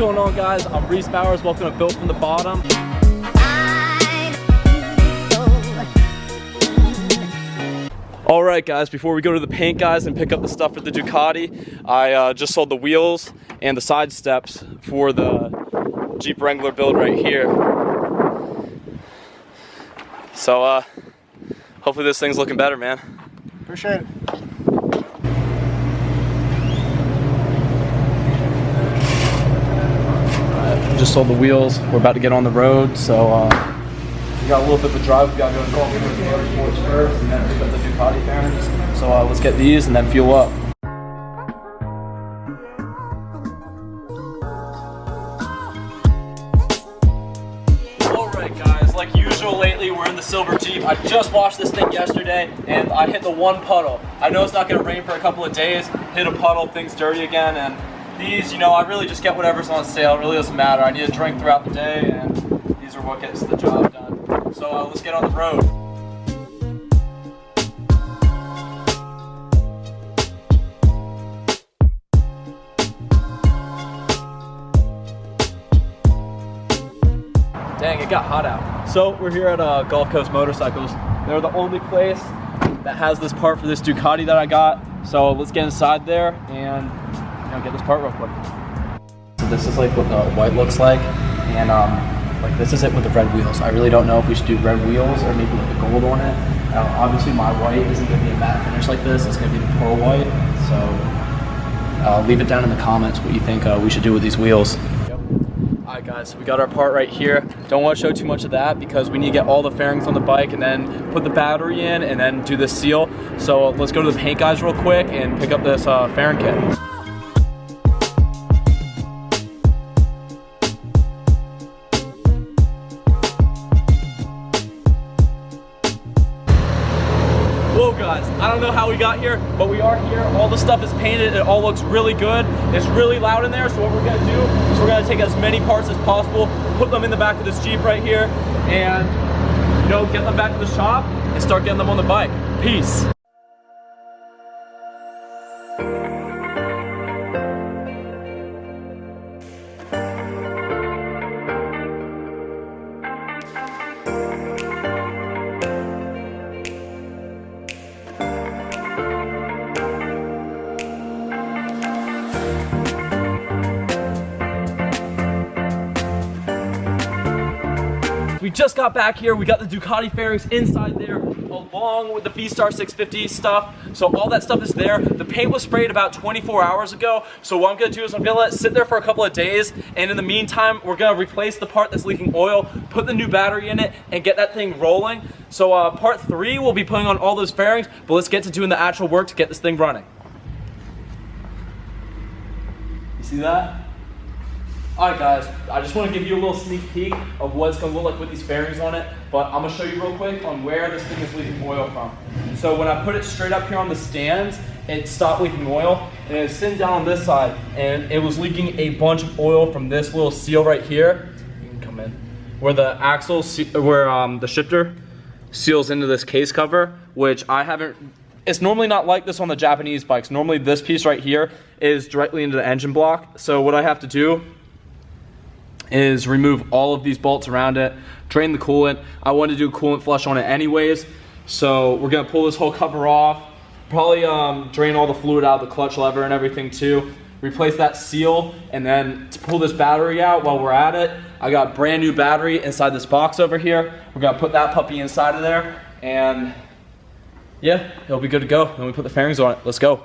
going on, guys? I'm Reese Bowers. Welcome to Built from the Bottom. All right, guys, before we go to the paint, guys, and pick up the stuff for the Ducati, I just sold the wheels and the side steps for the Jeep Wrangler build right here. So hopefully this thing's looking better, man. Appreciate it. Just sold the wheels. We're about to get on the road, so we got a little bit of a drive. We gotta go to Golf Motorsports first, and then pick up the Ducati fairings. So let's get these and then fuel up. All right, guys. Like usual lately, we're in the silver Jeep. I just washed this thing yesterday, and I hit the one puddle. I know it's not gonna rain for a couple of days. Hit a puddle, things dirty again, and these, you know, I really just get whatever's on sale. It really doesn't matter. I need to drink throughout the day, and these are what gets the job done. So let's get on the road. Dang, it got hot out. So we're here at Gulf Coast Motorcycles. They're the only place that has this part for this Ducati that I got. So let's get inside there and get this part real quick. So this is like what the white looks like, and like this is it with the red wheels. I really don't know if we should do red wheels or maybe like a gold on it. Obviously my white isn't going to be a matte finish like this. It's going to be the pearl white. So leave it down in the comments what you think we should do with these wheels. Alright guys, we got our part right here. Don't want to show too much of that because we need to get all the fairings on the bike and then put the battery in and then do this seal. So let's go to the paint guys real quick and pick up this fairing kit. Whoa guys, I don't know how we got here, but we are here. All the stuff is painted. It all looks really good. It's really loud in there, so what we're gonna do is we're gonna take as many parts as possible, put them in the back of this Jeep right here, and get them back to the shop and start getting them on the bike. Peace. We just got back here. We got the Ducati fairings inside there along with the V-Star 650 stuff. So all that stuff is there. The paint was sprayed about 24 hours ago. So what I'm gonna do is I'm gonna let it sit there for a couple of days. And in the meantime, we're gonna replace the part that's leaking oil, put the new battery in it, and get that thing rolling. So part 3, we'll be putting on all those fairings, but let's get to doing the actual work to get this thing running. You see that? Alright guys, I just want to give you a little sneak peek of what it's going to look like with these fairings on it, but I'm going to show you real quick on where this thing is leaking oil from. So when I put it straight up here on the stands, it stopped leaking oil, and it was sitting down on this side, and it was leaking a bunch of oil from this little seal right here. You can come in. Where the axle, where the shifter seals into this case cover, which I haven't, it's normally not like this on the Japanese bikes. Normally this piece right here is directly into the engine block. So what I have to do is remove all of these bolts around it, drain the coolant. I wanted to do a coolant flush on it anyways, so we're gonna pull this whole cover off, probably drain all the fluid out of the clutch lever and everything too, replace that seal, and then to pull this battery out while we're at it, I got a brand new battery inside this box over here. We're gonna put that puppy inside of there, and yeah, it'll be good to go. Then we put the fairings on it. Let's go.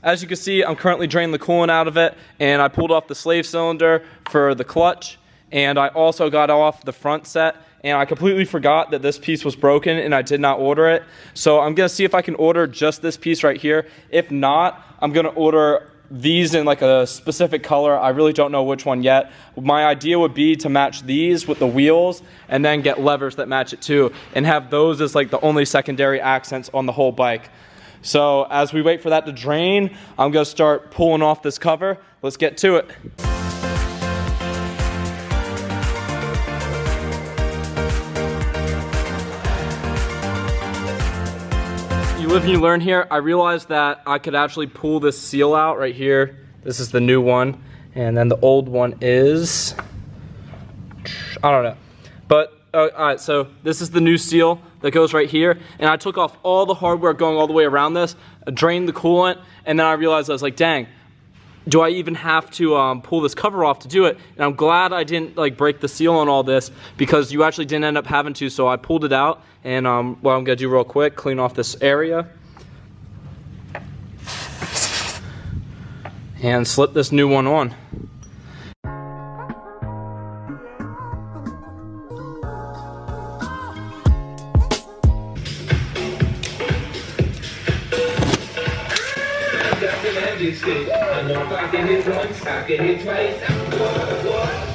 As you can see, I'm currently draining the coolant out of it, and I pulled off the slave cylinder for the clutch, and I also got off the front set, and I completely forgot that this piece was broken and I did not order it. So I'm gonna see if I can order just this piece right here. If not, I'm gonna order these in like a specific color. I really don't know which one yet. My idea would be to match these with the wheels and then get levers that match it too, and have those as like the only secondary accents on the whole bike. So as we wait for that to drain, I'm gonna start pulling off this cover. Let's get to it. You live and you learn here. I realized that I could actually pull this seal out right here. This is the new one, and then the old one is, I don't know. But, all right, so this is the new seal that goes right here, and I took off all the hardware going all the way around this, drained the coolant, and then I realized I was like, dang, do I even have to pull this cover off to do it? And I'm glad I didn't like break the seal on all this, because you actually didn't end up having to, so I pulled it out. And what I'm gonna do real quick, clean off this area. And slip this new one on. I know if I can hit once, I can hit twice. What?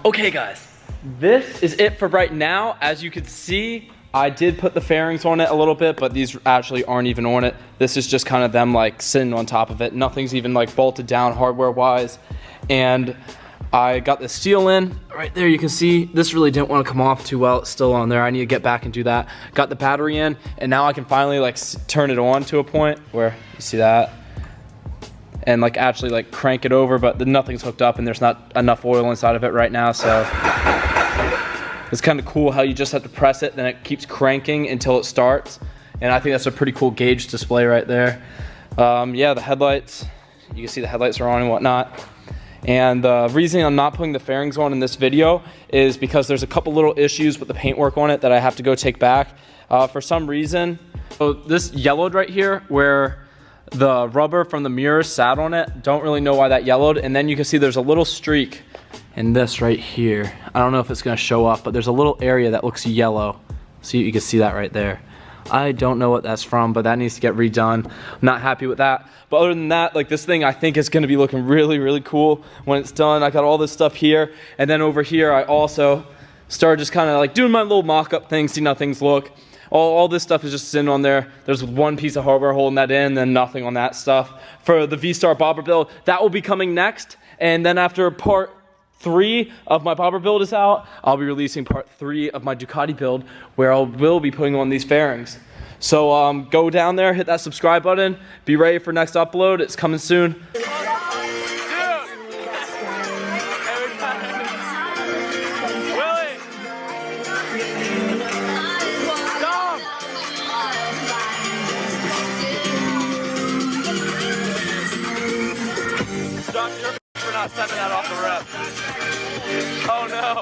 Okay guys, this is it for right now. As you can see, I did put the fairings on it a little bit, but these actually aren't even on it. This is just kind of them like sitting on top of it. Nothing's even like bolted down hardware wise. And I got the seal in right there. You can see this really didn't want to come off too well. It's still on there. I need to get back and do that. Got the battery in, and now I can finally like turn it on to a point where you see that, and like actually like crank it over, but nothing's hooked up and there's not enough oil inside of it right now. So it's kind of cool how you just have to press it, then it keeps cranking until it starts. And I think that's a pretty cool gauge display right there. Yeah, the headlights, you can see the headlights are on and whatnot. And the reason I'm not putting the fairings on in this video is because there's a couple little issues with the paintwork on it that I have to go take back. For some reason, so this yellowed right here where the rubber from the mirror sat on it. Don't really know why that yellowed. And then you can see there's a little streak in this right here. I don't know if it's gonna show up, but there's a little area that looks yellow. See, you can see that right there. I don't know what that's from, but that needs to get redone. I'm not happy with that. But other than that, like this thing I think is gonna be looking really, really cool when it's done. I got all this stuff here. And then over here, I also started just kind of like doing my little mock-up thing, seeing how things look. All this stuff is just sitting on there. There's one piece of hardware holding that in, then nothing on that stuff. For the V-Star bobber build, that will be coming next. And then after part 3 of my bobber build is out, I'll be releasing part 3 of my Ducati build, where I will be putting on these fairings. So go down there, hit that subscribe button, be ready for next upload. It's coming soon. We're not sending that off the rep. Oh no.